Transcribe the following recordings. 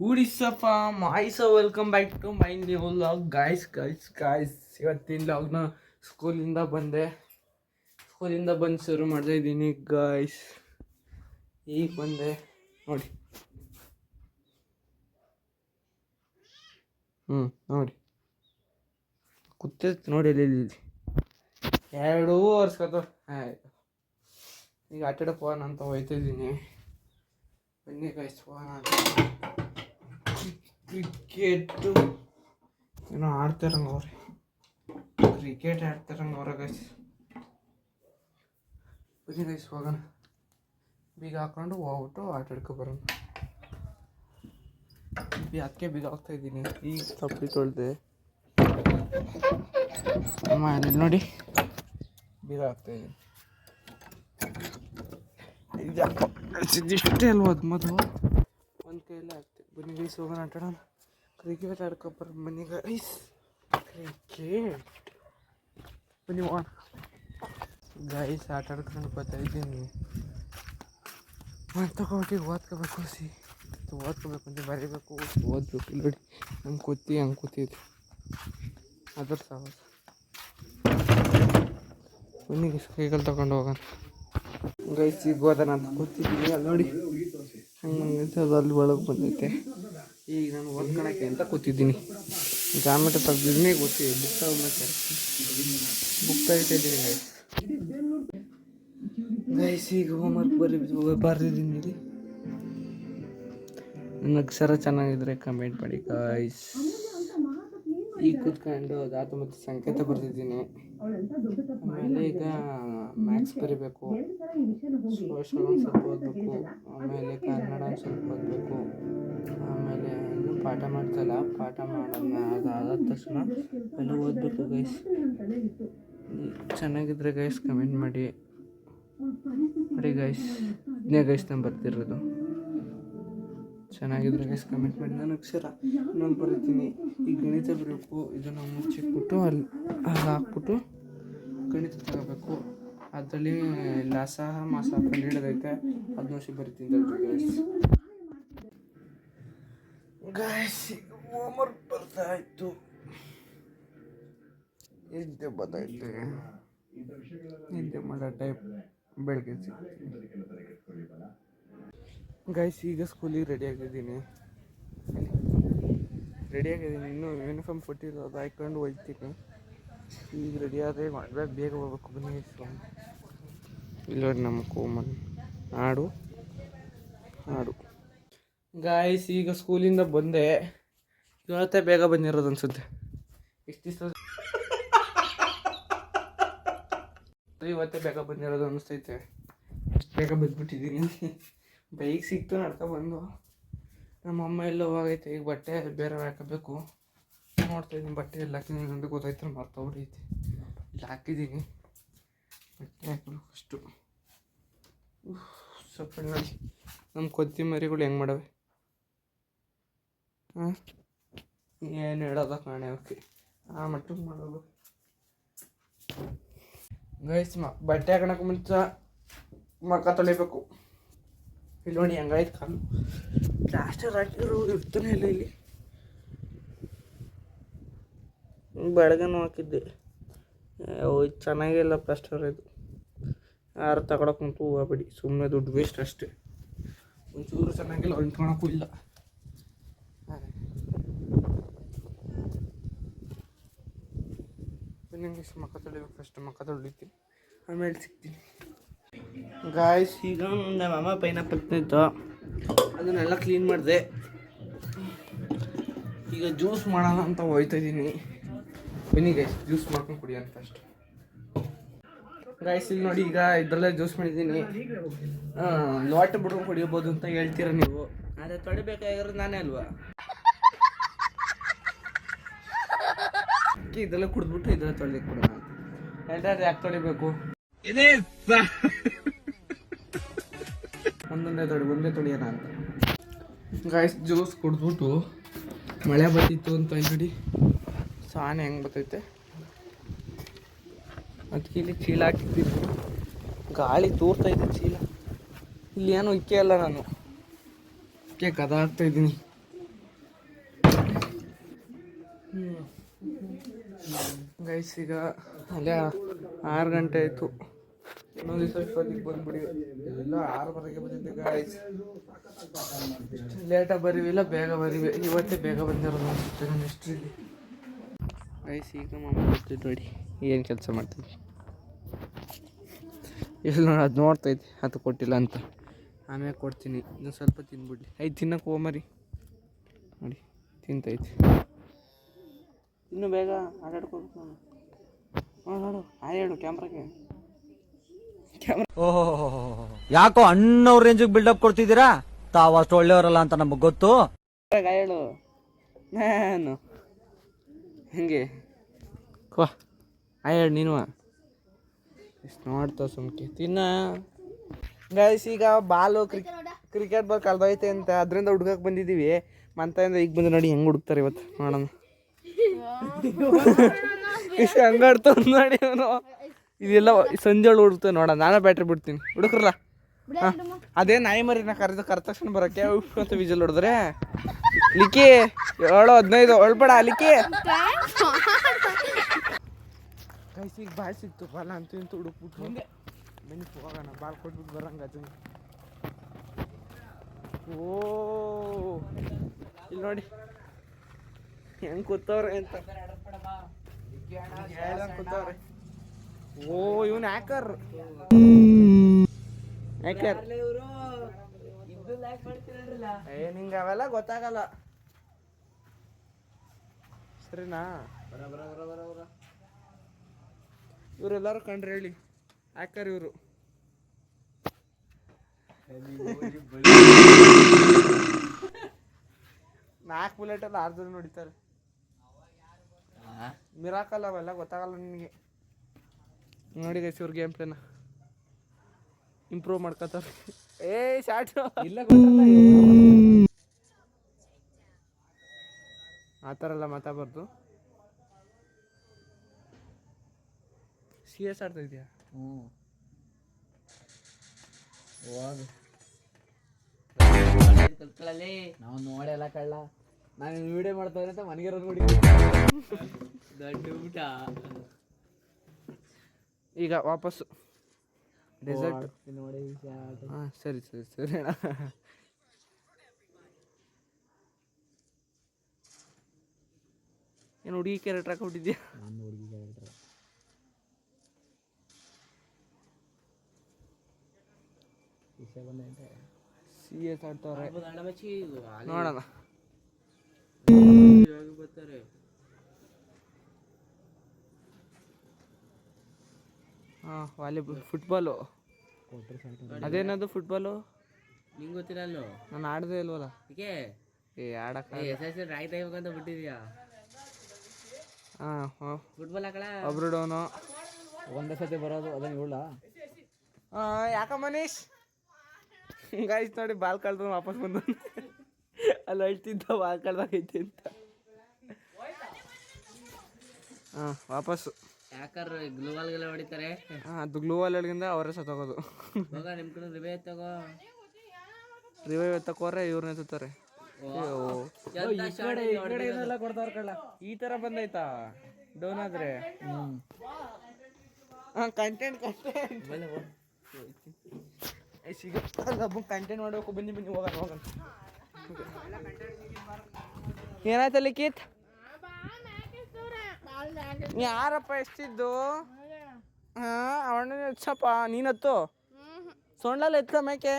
Udisapa, myself, welcome back to my new vlog, guys. ಇವತ್ತಿನ ಲಾಗ್ನ ಸ್ಕೂಲಿಂದ ಬಂದು ಶುರು ಮಾಡ್ತಾ ಇದ್ದೀನಿ ಗಾಯ್ಸ್. ಈಗ ಬಂದೆ ನೋಡಿ. ನೋಡಿ ಕೂತಿರ್ತಿ ನೋಡಿ ಇಲ್ಲಿ 2 ವರ್ಷ ಈಗ ಆಟಾಡಕ್ಕೆ ಹೋಗೋಣ ಅಂತ ಹೋಯ್ತಿದ್ದೀನಿ. ಬನ್ನಿ ಗಾಯ್ಸ್ ಹೋಗೋಣ. ಕ್ರಿಕೆಟು ಏನೋ ಆಡ್ತಾರಂಗವ್ರೆ, ಕ್ರಿಕೆಟ್ ಆಡ್ತಾರಂಗವ್ರೆ ಗೈಸ್. ಬನ್ನಿ ಗೈಸ್ ಹೋಗೋಣ. ಬೀಗ ಹಾಕೊಂಡು ಹೋಗ್ಬಿಟ್ಟು ಆಟಾಡ್ಕೊ ಬರೋಣ. ಅದಕ್ಕೆ ಬೀಗ ಹಾಕ್ತಾಯಿದ್ದೀನಿ. ಈಗ ತಪ್ಪಿ ತೊಳೆದೆ ಅಮ್ಮ ಅಲ್ಲಿ ನೋಡಿ ಬೀಗ ಹಾಕ್ತಾಯಿದ್ದೀನಿ. ಇಷ್ಟೇ ಅಲ್ವ ಅದು ಮೊದಲು ಒಂದು ಕೈಯಲ್ಲೇ ಆಗ್ತದೆ. ಬನ್ನಿ ಗೈಸ್ ಹೋಗೋಣ ಆಟಾಡೋಣ. ಕ್ರಿಕೆಟ್ ಆಡ್ಕೊಬರ ಬನ್ನಿ ಗೈಸ್. ಕ್ರಿಕೆಟ್ ಬನ್ನಿ ಹೋಗೋಣ ಗೈಸ್. ಆಟ ಆಡ್ಕೊಂಡು ಬರ್ತಾಯಿದ್ದೀನಿ. ತಗೊಬಿಟ್ಟು ಓದ್ಕೋಬೇಕು ಓದ್ಕೋಬೇಕು ಅಂತ ಬರೀಬೇಕು, ಓದಬೇಕು. ನೋಡಿ ಹಂಗೆ ಕೂತಿದ್ದು ಅದ್ರ ಸಾಹಸ. ಬನ್ನಿ ಗೈಸ್ ಕೈಗಳು ತಗೊಂಡು ಹೋಗೋಣ ಗೈಸ್. ಈಗ ಹೋಗೋಣ ಅಂತ ಕೂತಿದ್ದೀನಿ. ಅಲ್ಲಿ ನೋಡಿ ಹಂಗೆ ಅಲ್ಲಿ ಒಳಗೆ ಬಂದೈತೆ. ಈಗ ನಾನು ಓದ್ಕೊಳಕ್ಕೆ ಅಂತ ಕೂತಿದ್ದೀನಿ. ಜಾಮೆಟ್ರಿ ತೆಗ್ದಿದ್ದೀನಿ. ಗೊತ್ತಿದೆ ಬುಕ್ ತೆಗಿತಾಯಿದ್ದೀನಿ ಗೈಸ್. ಈಗ ಹೋಮ್ವರ್ಕ್ ಬರೆದಿದ್ದೀನಿ. ಇಲ್ಲಿ ನನ್ನ ಅಕ್ಷರ ಚೆನ್ನಾಗಿದ್ರೆ ಕಮೆಂಟ್ ಮಾಡಿ ಗೈಸ್. ಈಗ ಕೂತ್ಕೊಂಡು ಧಾತು ಮತ್ತು ಸಂಕೇತ ಬರೆದಿದ್ದೀನಿ. ಆಮೇಲೆ ಈಗ ಮ್ಯಾಥ್ಸ್ ಬರೀಬೇಕು, ಸೋಷಲ್ ಒಂದು ಸ್ವಲ್ಪ ಓದಬೇಕು, ಆಮೇಲೆ ಕನ್ನಡ ಒಂದು ಸ್ವಲ್ಪ ಓದಬೇಕು. ಆಮೇಲೆ ಇನ್ನೂ ಪಾಠ ಮಾಡೋಣ. ಅದಾದ ತಕ್ಷಣ ಎಲ್ಲ ಓದಬೇಕು ಗೈಸ್. ಚೆನ್ನಾಗಿದ್ರೆ ಗೈಸ್ ಕಮೆಂಟ್ ಮಾಡಿ ಗೈಸ್. ಇದನ್ನೇ ಗೈಸ್ ನಾನು ಬರ್ತಿರೋದು. ಚೆನ್ನಾಗಿದ್ರೆ ಗೈಸ್ ಕಮೆಂಟ್ ಮಾಡಿ. ನಾನು ಅಕ್ಷರ ಇನ್ನೊಂದು ಬರೀತೀನಿ. ಈಗ ಗಣಿತ ಬರಬೇಕು. ಇದನ್ನು ಮುಚ್ಚಿಟ್ಬಿಟ್ಟು ಅಲ್ಲಿ ಹಾಕ್ಬಿಟ್ಟು ಗಣಿತ ತಗೋಬೇಕು. ಅದರಲ್ಲಿ ಲಾಸ ಮಾಸ ಕಂಡು ಹಿಡಿದೈತೆ. 10 ನಿಮಿಷ ಬರೀತೀನಿ ಗೈಸ್. ಹೋಮ್ವರ್ಕ್ ಬರ್ತಾಯಿತ್ತು, ನಿದ್ದೆ ಬರ್ತಾಯಿತ್ತು. ನಿದ್ದೆ ಮಾಡೋ ಟೈಪ್ ಬೆಳಗ್ಗೆ ಗೈಸ್. ಈಗ ಸ್ಕೂಲಿಗೆ ರೆಡಿಯಾಗಿದ್ದೀನಿ. ಇನ್ನೂ ಯೂನಿಫಾರ್ಮ್ ಕೊಟ್ಟಿಲ್ಲ, ಅದು ಹಾಕ್ಕೊಂಡು ಹೋಗ್ತೀನಿ. ಈಗ ರೆಡಿ ಆದರೆ ಬೇಗ ಹೋಗ್ಬೇಕು. ಬನ್ನಿ ಇಲ್ಲ ನಮ್ಮ ಕೋಮನ್ ಹಾಡು ಗಾಯ್ಸ್. ಈಗ ಸ್ಕೂಲಿಂದ ಬಂದೆ. ಇವತ್ತೇ ಬೇಗ ಬಂದಿರೋದು ಅನ್ಸುತ್ತೆ. ಎಷ್ಟು ದಿವಸ ಇವತ್ತೇ ಬೇಗ ಬಂದಿರೋದು ಅನಿಸ್ತೈತೆ. ಅಷ್ಟು ಬೇಗ ಬಂದ್ಬಿಟ್ಟಿದ್ದೀನಿ. ಬೈಕ್ ಸಿಕ್ತು ನಡ್ಕೊಬಂದು. ನಮ್ಮಮ್ಮ ಎಲ್ಲ ಹೋಗೈತೆ. ಈಗ ಬಟ್ಟೆ ಬೇರೆ ಹಾಕಬೇಕು. ನೋಡ್ತಾಯಿದ್ದೀನಿ ಬಟ್ಟೆ ಎಲ್ಲ ಹಾಕಿದ್ದೀನಿ ಅಂತ ಗೊತ್ತಾಯ್ತು. ಮರ್ತೋಗ್ಬಿಟ್ಟೈತೆ. ಇಲ್ಲಿ ಹಾಕಿದ್ದೀನಿ ಬಟ್ಟೆ ಹಾಕಲು ಫಸ್ಟು. ಸ್ವಲ್ಪ ನೋಡಿ ನಮ್ಮ ಕೊತ್ತಿಮರಿಗಳು ಹೆಂಗೆ ಮಾಡವೆ. ಏನು ಹೇಳೋದ ಕಾಣೆ ಅವಕ್ಕೆ ಆ ಮಟ್ಟಿಗೆ ಮಾಡೋದು ಗೈಸ್. ಬಟ್ಟೆ ಹಾಕೋಣಕ್ಕೆ ಮುಂಚೆ ಮುಖ ತೊಳಿಬೇಕು. ಇಲ್ಲಿ ನೋಡಿ ಹೆಂಗಾಯ್ತು ಕಾಲು. ಪ್ಲಾಸ್ಟರ್ ಹಾಕಿದ್ರು ಇರ್ತಾನೆ ಇಲ್ಲ. ಇಲ್ಲಿ ಬೆಳಗ್ಗೆನೂ ಹಾಕಿದ್ದೆ. ಚೆನ್ನಾಗಿಲ್ಲ ಪ್ಲಾಸ್ಟರ್. ಇದು ಯಾರು ತಗೊಳಕ್ಕೆ ಕುಂತು ಹೋಗ್ಬೇಡಿ, ಸುಮ್ಮನೆ ದುಡ್ಡು ವೇಸ್ಟ್ ಅಷ್ಟೇ. ಒಂಚೂರು ಚೆನ್ನಾಗಿಲ್ಲ, ಹೊಂಟ್ಕೊಳಕ್ಕೂ ಇಲ್ಲ. ನಿಮಗೆ ಮುಖ ತೊಳಿಬೇಕು. ಫಸ್ಟ್ ಮುಖ ತೊಳಿತೀನಿ, ಆಮೇಲೆ ಸಿಗ್ತೀನಿ ಗಾಯ್ಸ್. ಈಗ ನಮ್ಮ ಅಮ್ಮ ಪೈನಾಪಲ್ ಇತ್ತು, ಅದನ್ನೆಲ್ಲ ಕ್ಲೀನ್ ಮಾಡಿದೆ. ಈಗ ಜ್ಯೂಸ್ ಮಾಡೋಣ ಅಂತ ಹೋಗ್ತಾಯಿದ್ದೀನಿ. ಬನ್ನಿ ಗೈಸ್ ಜ್ಯೂಸ್ ಮಾಡ್ಕೊಂಡು ಕುಡಿಯೋಣ ಫಸ್ಟ್ ಗೈಸ್. ಇಲ್ಲಿ ನೋಡಿ ಈಗ ಇದರಲ್ಲೇ ಜ್ಯೂಸ್ ಮಾಡಿದ್ದೀನಿ. ಲೋಟ ಬಿಡ್ಕೊಂಡು ಕುಡಿಯಬೋದು ಅಂತ ಹೇಳ್ತೀರ ನೀವು, ಆದರೆ ತೊಳಿಬೇಕಾಗಿರೋದು ನಾನೇ ಅಲ್ವಾ. ಇದೆಲ್ಲ ಕುಡಿದ್ಬಿಟ್ಟು ಇದೆಲ್ಲ ತೊಳಿಲಿಕ್ಕೆ ಕೊಡೋಣ ಅಂತ ಹೇಳ್ತಾರೆ. ಯಾಕೆ ತೊಳಿಬೇಕು? ಒಂದೇ ತೊಳಿಯೋಣ ಅಂತ ಗಾಯ್ಸ್. ಜ್ಯೂಸ್ ಕುಡಿದ್ಬಿಟ್ಟು ಮಳೆ ಬರ್ತಿತ್ತು ಅಂತ ನೋಡಿ ಸಾನೆ ಹೆಂಗೆ ಬರ್ತೈತೆ. ಅದಕ್ಕೆ ಇಲ್ಲಿ ಚೀಲ ಹಾಕಿದ್ದೀನಿ. ಗಾಳಿ ತೂರ್ತಾಯಿದ್ದೆ ಚೀಲ. ಇಲ್ಲಿ ಏನೂ ಇಕ್ಕೆ ಅಲ್ಲ, ನಾನು ಇಕ್ಕೆ ಕದ ಹಾಕ್ತಾಯಿದ್ದೀನಿ. ಗೈಸ್ ಈಗ ಅಲ್ಲೇ 6 ಗಂಟೆ ಆಯಿತು. ಇನ್ನೊಂದು ದಿವಸ ಇಷ್ಟೊತ್ತಿಗೆ ಬಂದ್ಬಿಡಿ. ಎಲ್ಲ 6:30ಗೆ ಬಂದಿದ್ದೆ ಗೈಸ್. ಲೇಟಾಗಿ ಬರೀವಿಲ್ಲ, ಬೇಗ ಬರೀವಿ. ಇವತ್ತೇ ಬೇಗ ಬಂದಿರೋದು ಅನಿಸುತ್ತೆ ನನ್ನ ಹಿಸ್ಟ್ರಿಲಿ. ಗೈಸ್ ಈಗ ಮಾಮ ಬರ್ತಿದ್ದು ನೋಡಿ ಏನು ಕೆಲಸ ಮಾಡ್ತೀನಿ. ಇಲ್ಲಿ ನೋಡಿ ಅದು ನೋಡ್ತೈತಿ, ಅದು ಕೊಟ್ಟಿಲ್ಲ ಅಂತ. ಆಮೇಲೆ ಕೊಡ್ತೀನಿ, ಇನ್ನೂ ಸ್ವಲ್ಪ ತಿನ್ಬಿಡ್ಲಿ. ತಿನ್ನಕ್ಕೆ ಹೋಮರಿ ನೋಡಿ ತಿಂತೈತಿ. ಇನ್ನು ಬೇಗ ಆಟಾಡ್ಕೋಬೇಕು ನಾನು. ನೋಡು ಹೇಳು ಕ್ಯಾಮ್ರಾಗೆ. ಓಹೋ, ಯಾಕೋ ಅಣ್ಣವ್ರ ರೇಂಜಿಗೆ ಬಿಲ್ಡಪ್ ಕೊಡ್ತಿದ್ದೀರಾ? ತಾವು ಅಷ್ಟು ಒಳ್ಳೆಯವರಲ್ಲ ಅಂತ ನಮಗೆ ಗೊತ್ತು. ಹೇಳು ನಾನು ಹಂಗೆ ಕೋ ಹೇಳು ನೀನು ಎಷ್ಟು ನೋಡ್ತಾವ ಸುಮ್ಕೆ ತಿನ್ನ. ಗೈಸ್ ಈಗ ಬಾಲು ಕ್ರಿಕೆಟ್ ಬಾಲ್ ಕಳ್ದೋಯ್ತೆ ಅಂತ ಅದರಿಂದ ಹುಡ್ಕಕ್ಕೆ ಬಂದಿದ್ದೀವಿ. ಮಂತೆಯಿಂದ ಈಗ ಬಂದು ನೋಡಿ ಹೆಂಗೆ ಹುಡುಕ್ತಾರೆ ಇವತ್ತು ನೋಡೋಣ. ಇಷ್ಟು ಹಂಗಾಡ್ತಾವ ನೋಡಿ ಅವನು. ಇದೆಲ್ಲ ಸಂಜೆ ಒಳಗೆ ಹುಡುಕ್ತೇವೆ ನೋಡೋಣ. ನಾನೇ ಬ್ಯಾಟ್ರಿ ಬಿಡ್ತೀನಿ, ಹುಡುಕ್ರಲ್ಲ. ಹಾಂ ಅದೇ ನಾಯಿ ಮರಿನ ಕರೆದ ತಕ್ಷಣ ಬರೋಕ್ಕೆ ಅಂತ ವಿಜಲ್ ಹೊಡೆದ್ರೆ ಲಿಕ್ಕಿ 7-15 ಹೊಳ್ಬೇಡ ಲಿಕ್ಕಿ. ಕೈಸಿಗೆ ಬಾಲ್ ಸಿಕ್ತು, ಬಾಲ ಅಂತೂ ಇಂತೂ ಹುಡುಕ್ಬಿಟ್ಟು ಬನ್ನಿ ಹೋಗೋಣ. ಬಾಲ್ ಕೊಟ್ಬಿಟ್ಟು ಬರಂಗ ಅದು. ಓ ಇಲ್ಲಿ ನೋಡಿ ಹೆಂಗೆ ಕೂತವ್ರೆ ಅಂತ ಕೂತವ್ರೆ. ಓ ಇವನು ಹ್ಯಾಕರ್ ನಿಂಗೆ ಅವೆಲ್ಲ ಗೊತ್ತಾಗಲ್ಲ ಸರಿನಾ? ಇವರೆಲ್ಲರೂ ಕಂಡ್ರೆ ಹೇಳಿ ಹ್ಯಾಕರ್ ಇವರು. ನಾಲ್ಕು ಬುಲೆಟ್ ಎಲ್ಲ 6 ಜನ ನೋಡಿತಾರೆ. ಮಿರಾಕಲ್ ಅವೆಲ್ಲ ಗೊತ್ತಾಗಲ್ಲ ನಿನಗೆ. ನೋಡಿ ಗೈಸ್ ಇವ್ರ ಗೇಮ್ ಪ್ಲೇನ ಇಂಪ್ರೂವ್ ಮಾಡ್ಕೊತಾರೆ. ಶಾರ್ಟ್ ಇಲ್ಲ ಆ ಥರ ಎಲ್ಲ ಮಾತಾಡ್ಬಾರ್ದು. CS ಆಡ್ತಾ ಇದೆಯಾ? ನಾವು ನೋಡೆಲ್ಲ ಕಳ್ಳ. ನಾನು ವಿಡಿಯೋ ಮಾಡ್ತಾವ್ರೆ ಅಂತ ಮನೆಗಿರೋದು ನೋಡಿ ದೊಡ್ಡ ಊಟ. ಈಗ ವಾಪಸ್ಸು ಡೆಸರ್ಟ್ ನೋಡಿ. ಹಾಂ ಸರಿ ಸರಿ ಸರಿ ಅಣ್ಣ. ಏನು ಹುಡುಗಿ ಕ್ಯಾರೆಕ್ಟರ್ ಹಾಕೊಬಿಟ್ಟಿದ್ಯಾ? ನಾನು ಹುಡುಗಿ ಕ್ಯಾರೆಕ್ಟರ್. CS ಆಡ್ತವ್ರೆ ನೋಡೋಣ. ಹಾಂ ವಾಲಿಬಾಲ್ ಫುಟ್ಬಾಲು. ಅದೇನದು ಫುಟ್ಬಾಲು? ನಿಂಗೆ ಗೊತ್ತಿರಲ್ಲೋ? ನಾನು ಆಡದೇ ಇಲ್ವಲ್ಲ. ಆಡಕ್ಕೆ ಅಂತ ಬಿಟ್ಟಿದ್ಯಾ? ಹಾಂ ಫುಟ್ಬಾಲ್ ಹಾಕಳ ಒಬ್ರು ಡೌನು ಒಂದೇ ಸತಿ ಬರೋದು ಅದನ್ನ ಇವಳ. ಯಾಕ ಮನೀಶ್ ಗಾಯ್ಸ್ ನೋಡಿ ಬಾಲ್ ಕಳ್ದು ವಾಪಸ್ ಬಂದು ಅಲ್ಲಿ ಅಳ್ತಿದ್ದ ಬಾಲ್ ಕಳ್ದಾಗೈತೆ ಅಂತ. ವಾಪಸ್ಸು ಯಾಕರ್ ಗ್ಲೂವಾಲ್ಗೆಲ್ಲ ಹೊಡಿತಾರೆ. ಅದು ಗ್ಲೂವಾಲ್ ಒಳಗಿಂದ ಅವರೇ ಸತ್ತೋಗೋದು. ಹೋಗ ನಿಮ್ಮ ಕಡೆ ರಿವೇ ತಗೋ. ರಿವೈವ್ ಎತ್ತಕೋರೆ ಇವ್ರನ್ನ ಎತ್ತುತ್ತಾರೆ. ಈ ಥರ ಬಂದೈತಾ ಡೌನ್ ಆದರೆ? ಕಂಟೆಂಟ್ ಕಂಟೆಂಟ್ ಮಾಡಬೇಕು. ಬನ್ನಿ ಬನ್ನಿ ಹೋಗೋಣ ಹೋಗೋಣ. ಏನಾಯ್ತ ಲಿಖಿತ್? ಯಾರಪ್ಪ ಎಷ್ಟಿದ್ದು? ಅವಣ್ಣ ಹೆಚ್ಚಪ್ಪ ನೀನತ್ತು ಸೊಂಡ್ಲಲ್ಲಿ ಎತ್ತ ಮೇಕೆ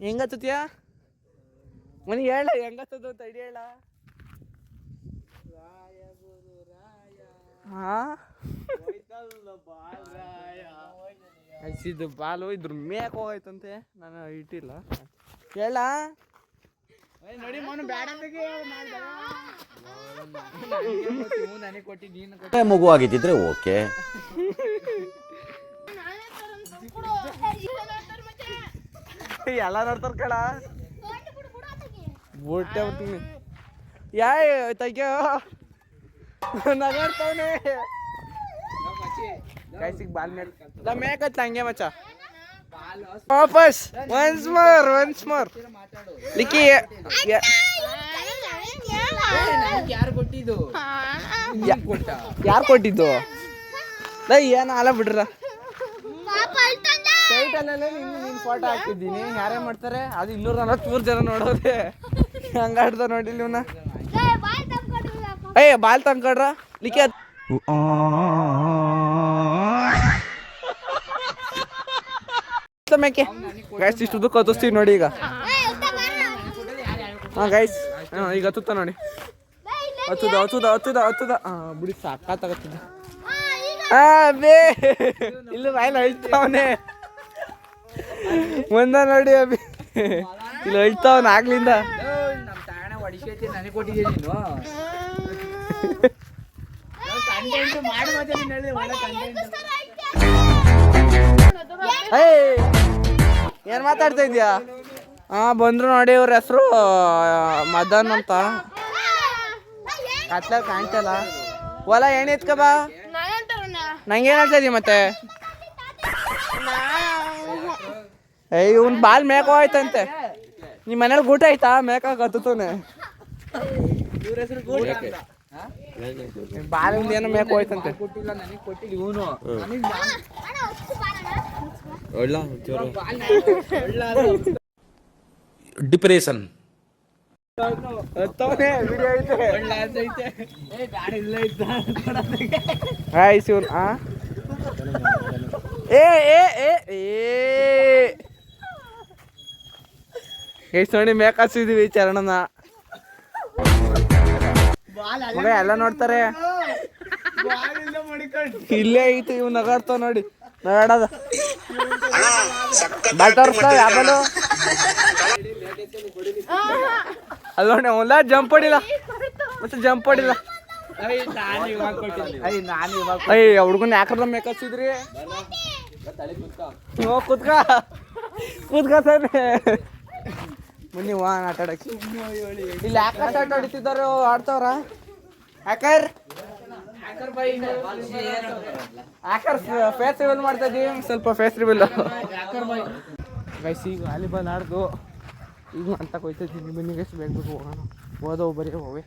ಹೆಂಗತ್ತತ್ಯಾ? ಮನಿ ಹೇಳ ಹೆಂಗತ್ತದು ಅಂತ ಐಡಿಯಾ ಹೇಳ. ಹಸಿದ್ದು ಬಾಲು ಇದ್ರ ಮೇಕ್ ಹೋಗೈತಂತೆ, ನಾನು ಇಟ್ಟಿಲ್ಲ ಹೇಳ. ನೋಡಿ ನನಗೆ ಕೊಟ್ಟು ನೀನು ಮಗು ಆಗಿದ್ದಿದ್ರೆ ಓಕೆ. ಎಲ್ಲ ನೋಡ್ತಾರ ಕಳ ಬುಟ್ಟೆ ಬರ್ತೀನಿ. ತೆಗ್ಯೋ ನಗಾಡ್ತಾವನೆ. ಗೈಸಿಗೆ ಬಾಲ್ ಮೇಲೆ ಮೇಕತ್ತ ಹಂಗೆ ಮಚ್ಚ. ವಾಪಸ್ ಒನ್ಸ್ ಮೋರ್ ಲಿಕ್ಕಿ ಯಾರು ಕೊಟ್ಟಿದ್ದು ಕೊಟ್ಟ ಯಾರು ಕೊಟ್ಟಿದ್ದು ಏನು ಅಲ್ಲ ಬಿಡ್ರ ಟೈಟಲಲ್ಲೇ ನಿನ್ನ ಫೋಟೋ ಹಾಕಿದ್ದೀನಿ ಯಾರೇ ಮಾಡ್ತಾರೆ ಅದು 243 ಜನ ನೋಡೋದೆ ಹಂಗಾಡ್ದ ನೋಡಿಲ್ಲ ಇವನ್ನ ಏಯ್ ಬಾಲ್ ತಂದ್ಕೊಡ್ರ ಲಿಖಿ ಮೇಕೆ ಗೈಸ್ ಇಷ್ಟು ಕತ್ತಿಸ್ತೀವಿ ನೋಡಿ ಈಗ ಹಾಂ ಗೈಸ್ ಈಗ ಹತ್ತುತ್ತ ನೋಡಿ ಹತ್ತದ ಬಿಡಿ ಸಾಕಾಗತ್ತಿದೆ ಬೇ ಇಲ್ಲ ಬಾಯ್ಲ ಅಳ್ತಾವನೆ ಮುಂದೆ ನೋಡಿ ಅಭಿ ಇಲ್ಲಿ ಅಳ್ತಾವನ ಆಗ್ಲಿಂದ ನಮ್ಮ ತಾಣ ಹೊಡಿಸೈತಿ ನನಗೆ ಕೊಟ್ಟಿದ್ದೀನಿ ನೀನು ಕಂಟೆಂಟ್ ಮಾಡಿ ಮತ್ತೆ ನೀನು ಹೇಳಿ ಒಳ್ಳೆ ಕಂಟೆಂಟ್ ಏಯ್ ಏನು ಮಾತಾಡ್ತಾ ಇದೀಯಾ ಬಂದ್ರು ನೋಡಿ ಇವ್ರ ಹೆಸರು ಮದನ್ ಅಂತ ಕತ್ಲ ಕಾಣ್ತಲ್ಲ ಹೊಲ ಏನ್ ಎತ್ಕ ಬಾ ನಂಗೇನ್ ಹೇಳ್ತಾ ಇದೀಯ ಮತ್ತೆ ಏಯ್ ಇವ್ನ್ ಬಾಲ್ ಮೇಕ ಹೋಯ್ತಂತೆ ನಿಮ್ಮ ಮನೇಲಿ ಊಟ ಆಯ್ತಾ ಮೇಕ ಕತ್ತುತ್ತಾನೆ ಇವ್ರ ಹೆಸರು ಗೋಡ ಬಾಲ್ ಏನೋ ಮೇಕ ಹೋಯ್ತಂತೆ ಕೊಟ್ಟಿಲ್ಲ ನನಗೆ ಕೊಟ್ಟಿಲ್ಲ ಇವನು ಡಿಪ್ರೆಷನ್ ಎಷ್ಟು ನೋಡಿ ಮೇಕ್ ಹಾಕ್ಸಿದೀವಿ ಚರಣನ ಮಗ ಎಲ್ಲ ನೋಡ್ತಾರೆ ಇಲ್ಲೇ ಐತಿ ಇವ್ ನಗಾಡ್ತಾವ ನೋಡಿ ನಗಾಡದ ಬಾಲ್ತಾವ್ ಯಾವಲು ಅಲ್ಲ ನೋಡಿ ಅವಲ್ಲ ಜಂಪ್ ಹೊಡಿಲ್ಲ ಮತ್ತೆ ಜಂಪ್ ಹೊಡಿಲ್ಲ ಅಯ್ಯ ಹುಡ್ಗನ್ ಯಾಕ್ರದ ಮೇಕ್ ಹಚ್ಚಿದ್ರಿ ಕೂತ್ಕ ಸರ್ ಬನ್ನಿ ವಾ ಆಟ ಆಡಕ್ಕೆ ಇಲ್ಲಿ ಯಾಕೆ ಆಟ ಆಡ್ತಿದ್ದಾರ ಆಡ್ತಾವ್ರ ಹ್ಯಾಕರ್ ಫೇಸ್ ರಿವೀಲ್ ಮಾಡ್ತಾ ಇದೀವಿ ಸ್ವಲ್ಪ ಫೇಸ್ ರಿವೀಲ್ ಗೈಸ್ ಈಗ ವಾಲಿಬಾಲ್ ಆಡ್ದು ಈಗ ಅಂತ ಕೊಯ್ತಿದ್ದೀನಿ ಬನ್ನಿ ಗೈಸ್ ಬೇಗ ಹೋಗೋಣ ಓದೋ ಬರೀ ಹೋವೆ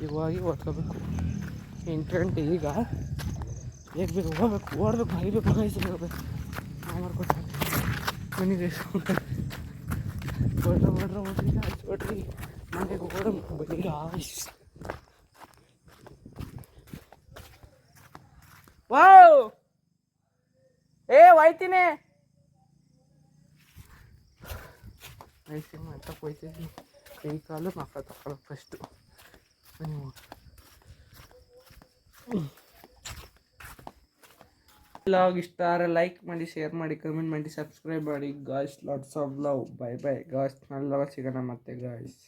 ಈಗ ಹೋಗಿ ಓದ್ಕೋಬೇಕು 8 ಗಂಟೆ ಈಗ ಬೇಗ ಬೇಗ ಹೋಗ್ಬೇಕು ಓಡಬೇಕು ಹರಿಬೇಕು ಗೈಸ್ ಹೋಗ್ಬೇಕು ಮಾಡ್ಕೊಡ್ತೀನಿ ಬನ್ನಿ ಗೈಸ್ ಓಡ್ರಿ ಮನೆಗೆ ಓಡ ಬನ್ನಿ ಗಾಯ್ಸ್ ವಾವ್ ಹೋಯ್ತೀನಿ ಐಸಿ ಅಂತ ಹೋಯ್ತಿದ್ವಿ ಕೈ ಕಾಲು ಮಕ್ಕ ತಗೊಳ್ಳೋ ಫಸ್ಟು ವ್ಲಾಗ್ ಇಷ್ಟ ಆದರೆ ಲೈಕ್ ಮಾಡಿ ಶೇರ್ ಮಾಡಿ ಕಮೆಂಟ್ ಮಾಡಿ ಸಬ್ಸ್ಕ್ರೈಬ್ ಮಾಡಿ guys lots of love bye bye guys ನಾಳೆ ಸಿಗೋಣ ಮತ್ತೆ ಗಾಯ್ಸ್